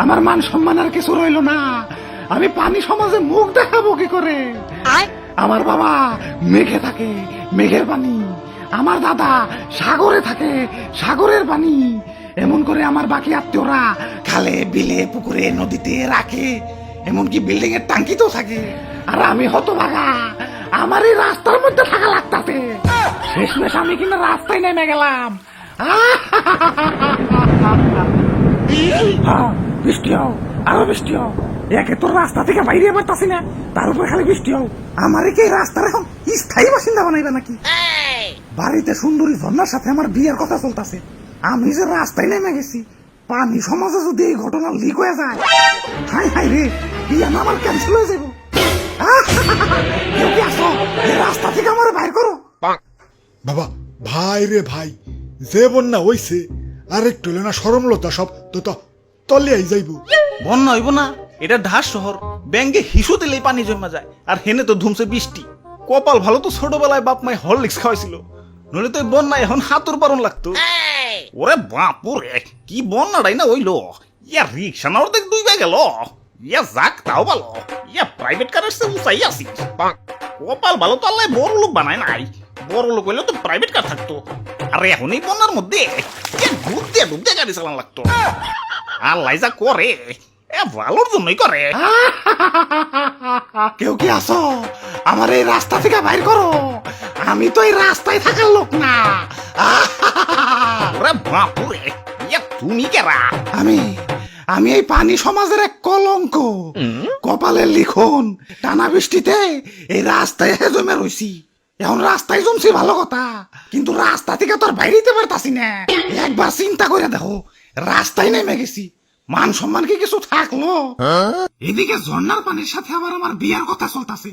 আমার মান সম্মান আর কিছু রইল না। আমি পানি সমাজে মুখ দেখাবো কি করে? আমার বাবা মেঘে থাকে, মেঘের পানি। আমার দাদা সাগরে থাকে, সাগরের পানি। এমন করে আমার বাকি আত্মীয়রা খালে, বিলে, পুকুরে, নদীতে রাখে, এমনকি বিল্ডিং এর টাঙ্কিতেও থাকে। আর আমি হতভাগা, আমার এই রাস্তার মধ্যে থাকা লাগতাছে। শেষমেশ আমি কিনা রাস্তায় নেমে গেলাম। বৃষ্টি হোক, আরো বৃষ্টি হোক। একে তোর রাস্তা থেকে বাইরে পারতাছি না, তার উপর খালি বৃষ্টি হোক। আমারে কি রাস্তার এখন স্থায়ী বাসিন্দা বানাইবে নাকি? বাড়িতে সুন্দরী ঝর্ণার সাথে আমার বিয়ের কথা চলতেছে, আমি যে রাস্তায় নেমে গেছি। পানি সমাজে যদি এই ঘটনা লিক হয়ে যায়, হাই হাই রে, বিয়ে না আমার ক্যান্সেল হয়ে যাবো। কেউ কি আসো, এই রাস্তা থেকে আমার বাইর করো। বাবা, ভাই রে ভাই, যে বন্যা হইছে আর একটু না সরমলতা সব তো তলিয়াই যাইব। বন্যা হইব না, এটা ঢাস শহর। ব্যাঙ্গে হিসু দিলেই পানি জমা যায়, আর হেনে তো ধুমছে বৃষ্টি। কপাল ভালো তো ছোটবেলায় বাপ মাই হরলিক্স খাওয়াইছিল, নইলে তো বন্যা এখন হাতুর পারন লাগতো। ওরে বাপুরে, কি বন্যাটাই না হইলো। ইয়া রিক্সা না অর্ধেক দুই গেল। ইয়া যাক তাও ভালো, ইয়া প্রাইভেট কারের সে উঁচাই আসি। কপাল ভালো তো আল্লাহ বড় লোক বানায় নাই। বড় লোক হইলে তো প্রাইভেট কার থাকতো। আর এখন এই বন্যার মধ্যে ডুবতে গাড়ি চালান লাগতো। আল্লাহ যা করে, এ ভালোর জন্যই করে। কেউ কি আসো, আমার এই রাস্তা থেকে বাইর করো। আমি তো এই রাস্তায় থাকার লোক না। ওরে বাপুরে, ইয়া তুমি কেরা? আমি এই পানি সমাজের এক কলঙ্ক। কপালের লিখন, টানা বৃষ্টিতে এই রাস্তায় জমে রইছি। এখন রাস্তায় জমছি ভালো কথা, কিন্তু রাস্তা থেকে তো আর বাইরেতে পারতাছি না। একবার চিন্তা করে দেখো, রাস্তায় নেমে গেছি, মান সম্মান কি কিছু থাকলো? এদিকে ঝর্ণার পানির সাথে আবার আমার বিয়ার কথা চলতেছে।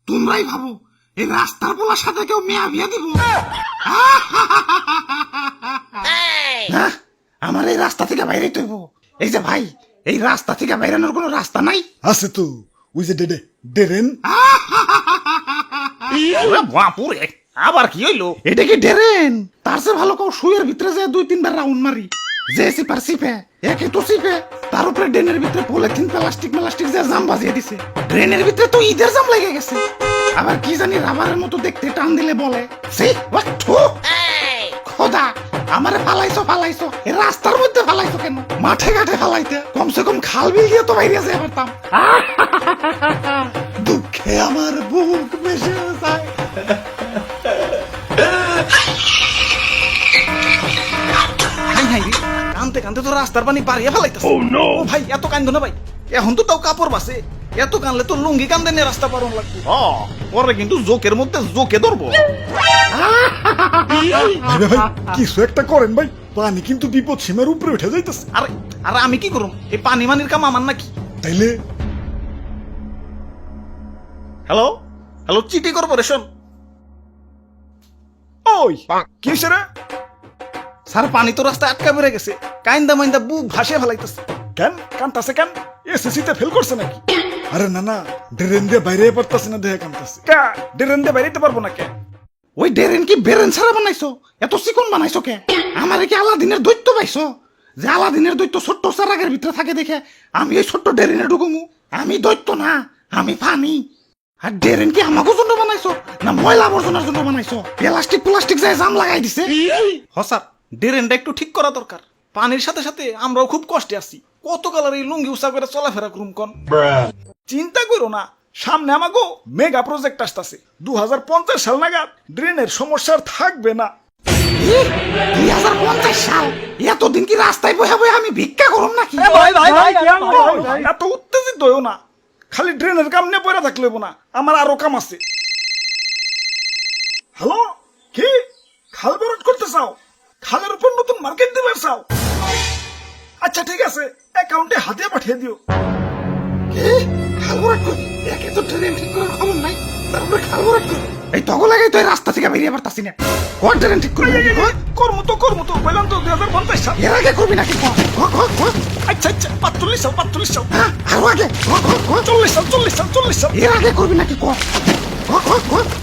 তোমরাই ভাবো, এই রাস্তার পোলার সাথে কেউ মেয়া বিয়া দিব? হ্যাঁ, আমার এই রাস্তা থেকে বাইরে তৈব। এই যে ভাই, এই রাস্তা থেকে বাইরানোর কোনো রাস্তা নাই? আছে তো, ওই যে ডেরেন। ওরে বাপুরে, আবার কি হইলো? এটা কি ড্রেন? তার চেয়ে ভালো কেউ শুয়ের ভিতরে যে 2-3 বার রাউন্ড মারি। যে সিপার সিপে, একে তো সিপে, তার উপরে ড্রেনের ভিতরে পলিথিন প্লাস্টিক যে জাম বাজিয়ে দিছে। ড্রেনের ভিতরে তো ঈদের জাম লেগে গেছে। আবার কি জানি রাবারের মতো দেখতে, টান দিলে বলে সি হোয়াট টু। খোদা, আমারে ফালাইছো এই রাস্তার মধ্যে ফালাইছো কেন? মাঠে ঘাটে ফালাইতে কমসে কম খাল বিল দিয়ে তো বাইরে যেতে পারতাম। দুঃখে আমার বুক বেশি যায়। হাই হাই রে, কানতে কানতে তো রাস্তার পানি পারিয়ে ফেলাইতেছে। ও ভাই, এত কান্দো না ভাই, এখন তো তাও কাপড় বাসে। এত কানলে তো লুঙ্গি কান্দে নিয়ে রাস্তা পারন লাগবে। পরে কিন্তু জোকের মধ্যে জোকে ধরবো। ভাই ভাই, কিছু একটা করেন ভাই, পানি কিন্তু বিপদ সীমার উপরে উঠে যাইতেছে। আরে আরে আমি কি করুম? এই পানি মানির কাম আমার নাকি? তাইলে হ্যালো হ্যালো, চিটি কর্পোরেশন। ওই কি হইছে রে? স্যার, পানি তো রাস্তায় আটকা পড়ে গেছে। কাইন্দা মাইন্দা বুক ভাসিয়ে ফেলাইতেছে। কেন কান্তাছে কেন? এসএসসি তে ফেল করছে নাকি? আরে না না, ড্রেন দিয়ে বাইরে পারতাছে না, দেখে কান্তাছে। কা ড্রেন দিয়ে বাইরেতে পারবো না কে? ওই ড্রেন কি বেরেন ছাড়া বানাইছো? এত চিকন বানাইছো কে? আমারে কি আলাদিনের দৈত্য পাইছো? যে আলাদিনের দৈত্য ছোট্ট চারাগের ভিতরে থাকে দেখে আমি এই ছোট্ট ড্রেনে ঢুকুমু? আমি দৈত্য না, আমি পানি। আর ড্রেন কি আমাকে জন্য বানাইছো না ময়লা আবর্জনার জন্য বানাইছো? প্লাস্টিক যায় জাম লাগাই দিছে। হ স্যার, ড্রেনটা একটু ঠিক করা দরকার। পানির সাথে সাথে আমরাও খুব কষ্টে আছি। কত কালার এই লুঙ্গি উঁচা করে চলাফেরা করুম কন? চিন্তা করো না, সামনে আমাগো মেগা প্রজেক্ট আসতেছে। 2050 সাল নাগাদ ড্রেনের সমস্যা আর থাকবে না। 2050 সাল? এতদিন কি রাস্তায় বসে বসে আমি ভিক্ষা করুম নাকি? এত উত্তেজিত হইও না, খালি ড্রেনের কাম নিয়ে পড়ে থাকলে না, আমার আরো কাম আছে। হ্যালো, কি খাল বরট করতে চাও? খালের উপর নতুন মার্কেট দিবে চাও? আচ্ছা ঠিক আছে, অ্যাকাউন্টে হাতে পাঠিয়ে দিও। খালবরাট করি? একে তো ট্রেন ঠিক করার খবর নাই, তারপরে খালবরাট করি? এই তগো লাগাই তো এই রাস্তা থেকে বেরিয়ে পারতাছি না। কোন ট্রেন ঠিক করবি? কর্ম তো বললাম তো 2050 সাল। এর আগে করবি নাকি? আচ্ছা 45 সাল। আরো আগে? 40 সাল। এর আগে করবি নাকি?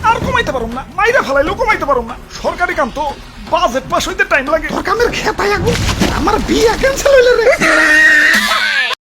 আর কমাইতে পারুম না, মাইরা ফেলাইলেও কমাইতে পারুম না। সরকারি কাম তো, বাজেট পাস হইতে টাইম লাগে। তোর কামের খেতাই আগুন, আমার বিয়ে ক্যান্সেল হইলে রে।